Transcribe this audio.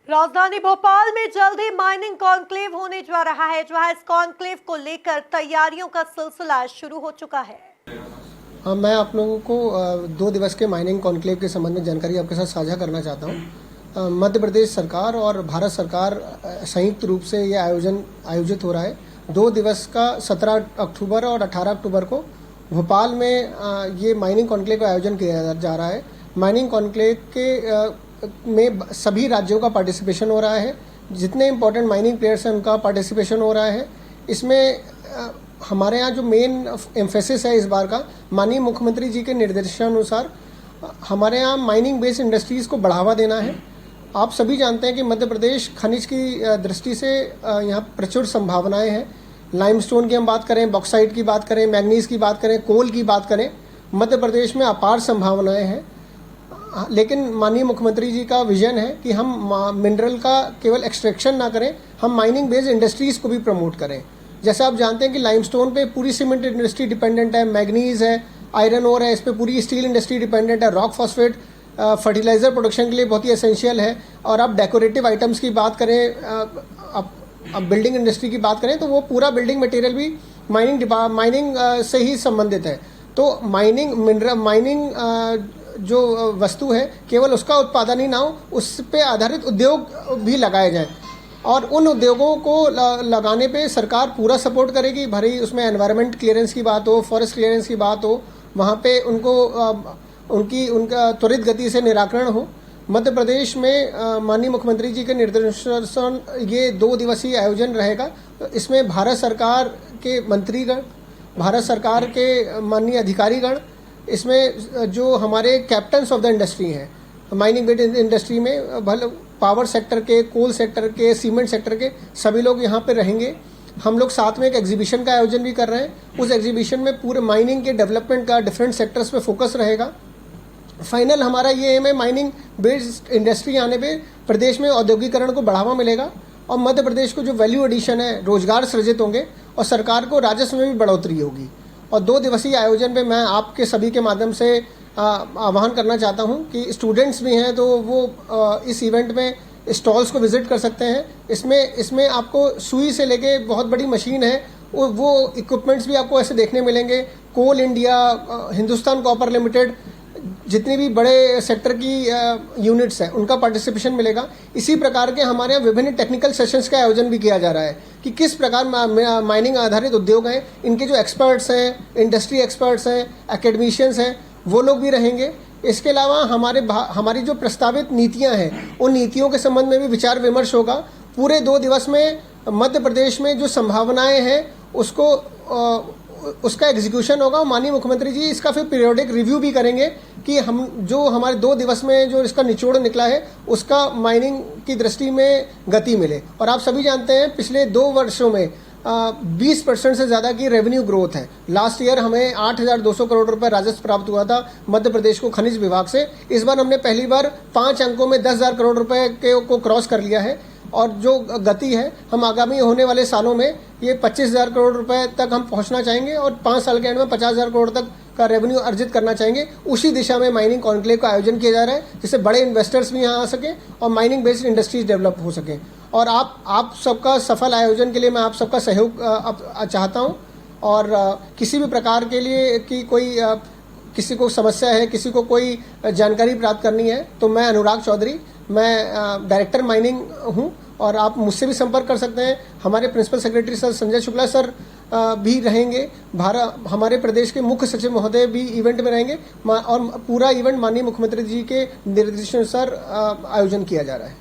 राजधानी भोपाल में जल्द ही माइनिंग कॉन्क्लेव होने जा रहा है, जहां इस कॉन्क्लेव को लेकर तैयारियों का सिलसिला शुरू हो चुका है। मैं आप लोगों को 2 दिवस के माइनिंग कॉन्क्लेव के संबंध में जानकारी आपके साथ साझा करना चाहता हूं। मध्य प्रदेश सरकार और भारत सरकार संयुक्त रूप से ये आयोजित हो रहा है। 2 दिवस का 17 अक्टूबर और 18 अक्टूबर को भोपाल में ये माइनिंग कॉन्क्लेव का आयोजन किया जा रहा है। माइनिंग कॉन्क्लेव के में सभी राज्यों का पार्टिसिपेशन हो रहा है। जितने इम्पोर्टेंट माइनिंग प्लेयर्स हैं उनका पार्टिसिपेशन हो रहा है। इसमें हमारे यहाँ जो मेन एम्फेसिस है इस बार का, माननीय मुख्यमंत्री जी के निर्देशानुसार हमारे यहाँ माइनिंग बेस्ड इंडस्ट्रीज़ को बढ़ावा देना है। आप सभी जानते हैं कि मध्य प्रदेश खनिज की दृष्टि से यहाँ प्रचुर संभावनाएं हैं। लाइमस्टोन की हम बात करें, बॉक्साइट की बात करें, मैग्नीज की बात करें, कोल की बात करें, मध्य प्रदेश में अपार संभावनाएं हैं। लेकिन माननीय मुख्यमंत्री जी का विजन है कि हम मिनरल का केवल एक्सट्रैक्शन ना करें, हम माइनिंग बेस्ड इंडस्ट्रीज़ को भी प्रमोट करें। जैसे आप जानते हैं कि लाइमस्टोन पे पूरी सीमेंट इंडस्ट्री डिपेंडेंट है, मैग्नीज है, आयरन ओर है, इस पे पूरी स्टील इंडस्ट्री डिपेंडेंट है। रॉक फॉस्फेट फर्टिलाइजर प्रोडक्शन के लिए बहुत ही एसेंशियल है। और आप डेकोरेटिव आइटम्स की बात करें, अब बिल्डिंग इंडस्ट्री की बात करें तो वो पूरा बिल्डिंग मटेरियल भी माइनिंग से ही संबंधित है। तो माइनिंग जो वस्तु है केवल उसका उत्पादन ही ना हो, उस पे आधारित उद्योग भी लगाए जाएं। और उन उद्योगों को लगाने पे सरकार पूरा सपोर्ट करेगी। भले उसमें एनवायरनमेंट क्लियरेंस की बात हो, फॉरेस्ट क्लियरेंस की बात हो, वहाँ पे उनका त्वरित गति से निराकरण हो। मध्य प्रदेश में माननीय मुख्यमंत्री जी के निर्देशानुसार ये 2 दिवसीय आयोजन रहेगा। इसमें भारत सरकार के मंत्रीगण, भारत सरकार के माननीय अधिकारीगण, इसमें जो हमारे कैप्टन्स ऑफ द इंडस्ट्री हैं माइनिंग बेस्ड इंडस्ट्री में, भले पावर सेक्टर के, कोल सेक्टर के, सीमेंट सेक्टर के, सभी लोग यहाँ पे रहेंगे। हम लोग साथ में एक एग्जीबिशन का आयोजन भी कर रहे हैं। उस एग्जीबिशन में पूरे माइनिंग के डेवलपमेंट का डिफरेंट सेक्टर्स पे फोकस रहेगा। फाइनल हमारा ये एम है, माइनिंग बेस्ड इंडस्ट्री आने पे प्रदेश में औद्योगिकरण को बढ़ावा मिलेगा और मध्य प्रदेश को जो वैल्यू एडिशन है, रोजगार सृजित होंगे और सरकार को राजस्व में भी बढ़ोतरी होगी। और 2 दिवसीय आयोजन पे मैं आपके सभी के माध्यम से आह्वान करना चाहता हूं कि स्टूडेंट्स भी हैं तो वो इस इवेंट में स्टॉल्स को विजिट कर सकते हैं। इसमें आपको सुई से लेके बहुत बड़ी मशीन है, वो इक्विपमेंट्स भी आपको ऐसे देखने मिलेंगे। कोल इंडिया, हिंदुस्तान कॉपर लिमिटेड, जितनी भी बड़े सेक्टर की यूनिट्स हैं उनका पार्टिसिपेशन मिलेगा। इसी प्रकार के हमारे यहाँ विभिन्न टेक्निकल सेशंस का आयोजन भी किया जा रहा है कि किस प्रकार माइनिंग आधारित उद्योग हैं, इनके जो एक्सपर्ट्स हैं, इंडस्ट्री एक्सपर्ट्स हैं, एकेडमिशियंस हैं, वो लोग भी रहेंगे। इसके अलावा हमारी जो प्रस्तावित नीतियां हैं उन नीतियों के संबंध में भी विचार विमर्श होगा। पूरे 2 दिवस में मध्य प्रदेश में जो संभावनाएं हैं उसका एग्जीक्यूशन होगा। माननीय मुख्यमंत्री जी इसका फिर पीरियोडिक रिव्यू भी करेंगे कि हमारे 2 दिवस में जो इसका निचोड़ निकला है उसका माइनिंग की दृष्टि में गति मिले। और आप सभी जानते हैं पिछले 2 वर्षों में 20% से ज़्यादा की रेवेन्यू ग्रोथ है। लास्ट ईयर हमें 8,200 करोड़ रुपए राजस्व प्राप्त हुआ था मध्य प्रदेश को खनिज विभाग से। इस बार हमने पहली बार 5 अंकों में 10,000 करोड़ रुपए को क्रॉस कर लिया है। और जो गति है, हम आगामी होने वाले सालों में ये 25,000 करोड़ रुपए तक हम पहुंचना चाहेंगे और 5 साल के एंड में 50,000 करोड़ तक का रेवेन्यू अर्जित करना चाहेंगे। उसी दिशा में माइनिंग कॉन्क्लेव का आयोजन किया जा रहा है, जिससे बड़े इन्वेस्टर्स भी यहाँ आ सकें और माइनिंग बेस्ड इंडस्ट्रीज डेवलप हो सकें। और आप सबका सफल आयोजन के लिए मैं आप सबका सहयोग चाहता हूँ। और किसी भी प्रकार के लिए कि किसी को समस्या है, किसी को कोई जानकारी प्राप्त करनी है, तो मैं अनुराग चौधरी, मैं डायरेक्टर माइनिंग हूँ और आप मुझसे भी संपर्क कर सकते हैं। हमारे principal secretary sir Sanjay Shukla sir भी रहेंगे। हमारे प्रदेश के मुख्य सचिव महोदय भी इवेंट में रहेंगे और पूरा इवेंट माननीय मुख्यमंत्री जी के निर्देशानुसार आयोजन किया जा रहा है।